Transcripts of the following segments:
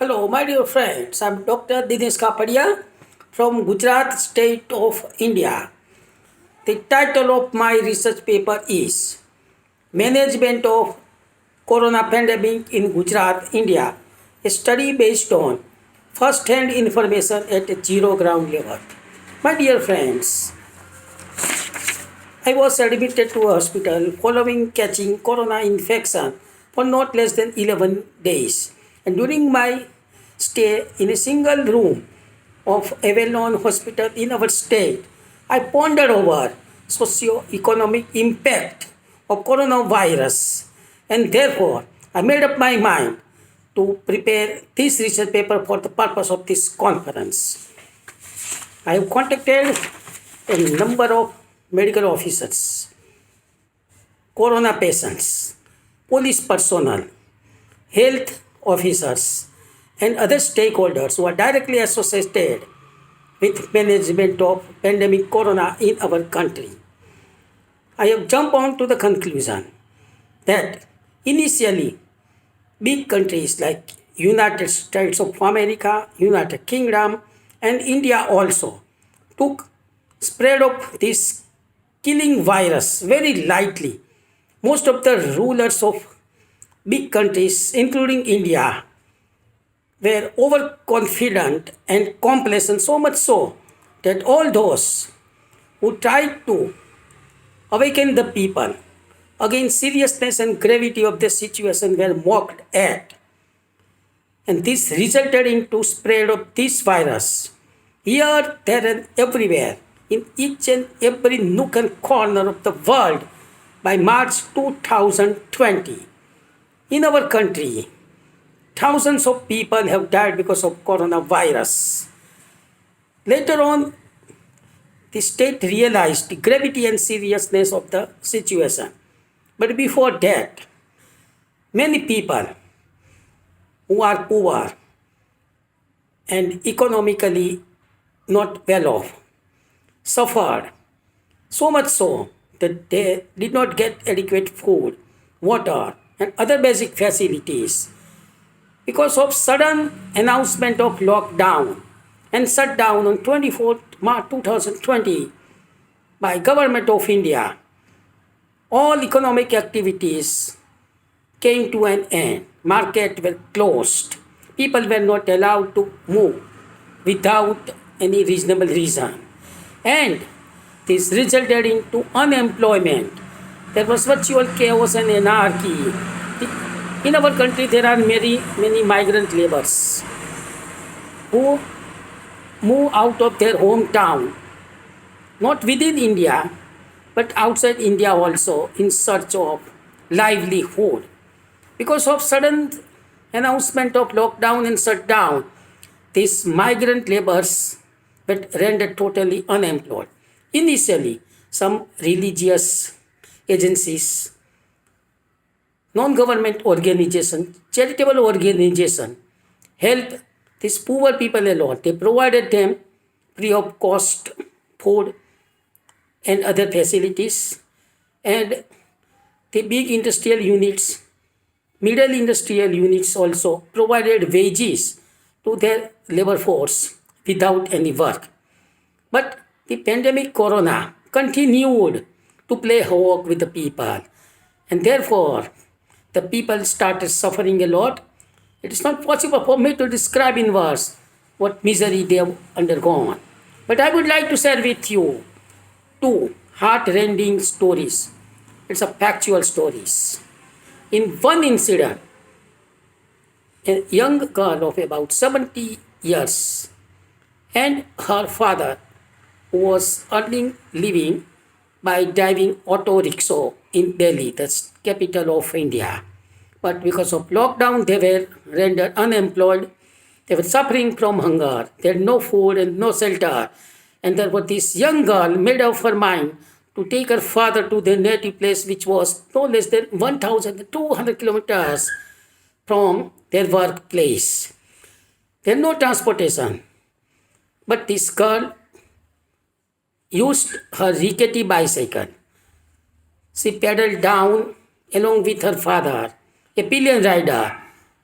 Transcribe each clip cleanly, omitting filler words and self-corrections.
Hello, my dear friends. I'm Dr. Dinesh Kapadia from Gujarat state of India. The title of my research paper is Management of Corona Pandemic in Gujarat, India, a study based on first-hand information at a zero ground level. My dear friends, I was admitted to a hospital following catching corona infection for not less than 11 days. And during my stay in a single room of a well-known hospital in our state, I pondered over socio-economic impact of coronavirus, and therefore I made up my mind to prepare this research paper for the purpose of this conference. I have contacted a number of medical officers, corona patients, police personnel, health officers, and other stakeholders who are directly associated with management of pandemic corona in our country. I have jumped on to the conclusion that initially big countries like United States of America, United Kingdom, and India also took spread of this killing virus very lightly. Most of the rulers of big countries, including India, were overconfident and complacent, so much so that all those who tried to awaken the people against seriousness and gravity of the situation were mocked at. And this resulted into spread of this virus here, there, and everywhere, in each and every nook and corner of the world by March 2020. In our country, thousands of people have died because of coronavirus. Later on, the state realized the gravity and seriousness of the situation. But before that, many people who are poor and economically not well off suffered so much so that they did not get adequate food, water, and other basic facilities because of sudden announcement of lockdown and shutdown on 24th March 2020 by Government of India. All economic activities came to an end. Markets were closed. People were not allowed to move without any reasonable reason. And this resulted into unemployment. There was virtual chaos and anarchy. In our country, there are many migrant laborers who move out of their hometown, not within India, but outside India also, in search of livelihood. Because of sudden announcement of lockdown and shutdown, these migrant laborers were rendered totally unemployed. Initially, some religious agencies, non-government organization, charitable organization help these poor people a lot. They provided them free of cost food and other facilities, and the big industrial units, middle industrial units also provided wages to their labor force without any work. But the pandemic corona continued to play havoc with the people, and therefore the people started suffering a lot. It is not possible for me to describe in words what misery they have undergone. But I would like to share with you two heart-rending stories. It's a factual stories. In one incident, a young girl of about 70 years and her father was earning living by driving auto rickshaw in Delhi, the capital of India. But because of lockdown, they were rendered unemployed. They were suffering from hunger. They had no food and no shelter. And therefore, this young girl made up her mind to take her father to their native place, which was no less than 1,200 kilometers from their workplace. There no transportation. But this girl used her rickety bicycle. She pedaled down along with her father, a pillion rider,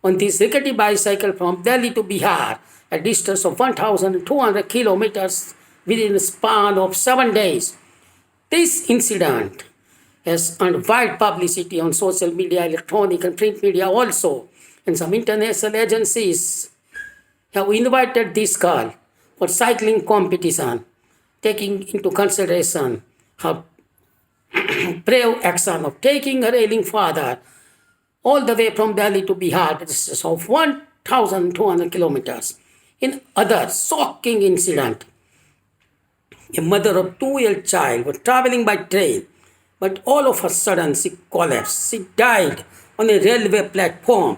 on this rickety bicycle from Delhi to Bihar, a distance of 1,200 kilometers within a span of 7 days. This incident has earned wide publicity on social media, electronic and print media also, and some international agencies have invited this girl for cycling competition, taking into consideration her brave action of taking her ailing father all the way from Delhi to Bihar, a distance of 1,200 kilometers. In other shocking incident, a mother of 2-year child was traveling by train, but all of a sudden she collapsed. She died on a railway platform.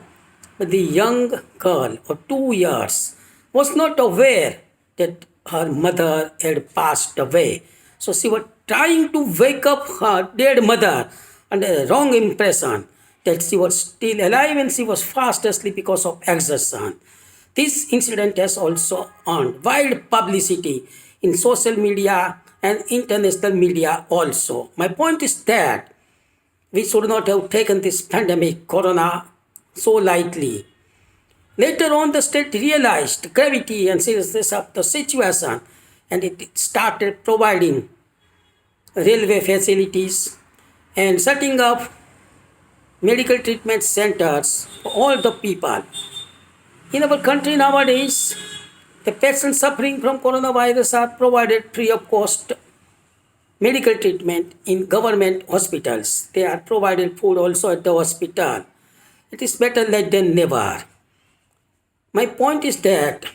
But the young girl of 2 years was not aware that her mother had passed away. So she was trying to wake up her dead mother under a wrong impression that she was still alive and she was fast asleep because of exertion. This incident has also earned wide publicity in social media and international media also. My point is that we should not have taken this pandemic, corona, so lightly. Later on, the state realized gravity and seriousness of the situation, and it started providing railway facilities and setting up medical treatment centers for all the people. In our country nowadays, the patients suffering from coronavirus are provided free of cost medical treatment in government hospitals. They are provided food also at the hospital. It is better late than never. My point is that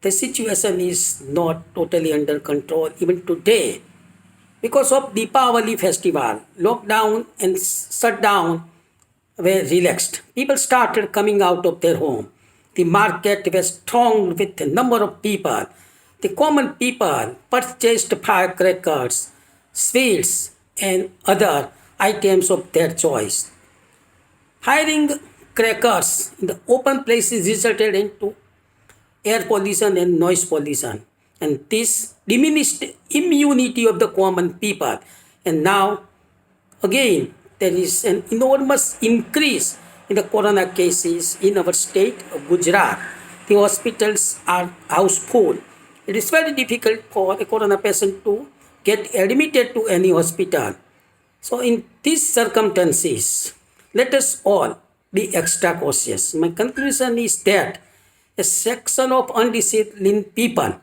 the situation is not totally under control even today. Because of Deepavali festival, lockdown and shutdown were relaxed. People started coming out of their home. The market was thronged with a number of people. The common people purchased firecrackers, sweets, and other items of their choice. Firing crackers in the open places resulted into air pollution and noise pollution. And this diminished immunity of the common people. And now, again, there is an enormous increase in the corona cases in our state of Gujarat. The hospitals are house full. It is very difficult for a corona patient to get admitted to any hospital. So in these circumstances, let us all be extra cautious. My conclusion is that a section of undisciplined people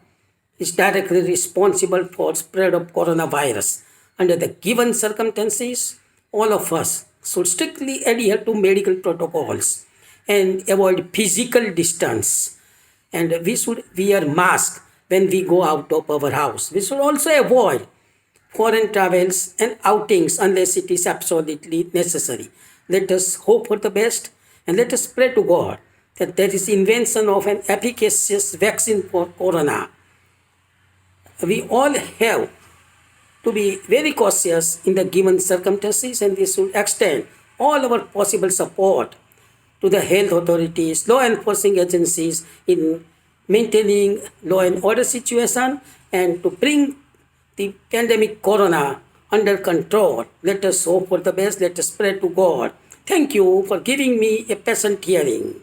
is directly responsible for spread of coronavirus. Under the given circumstances, all of us should strictly adhere to medical protocols and avoid physical distance. And we should wear mask when we go out of our house. We should also avoid foreign travels and outings unless it is absolutely necessary. Let us hope for the best and let us pray to God that there is invention of an efficacious vaccine for corona. We all have to be very cautious in the given circumstances, and we should extend all our possible support to the health authorities, law enforcing agencies in maintaining law and order situation and to bring the pandemic corona under control. Let us hope for the best. Let us pray to God. Thank you for giving me a patient hearing.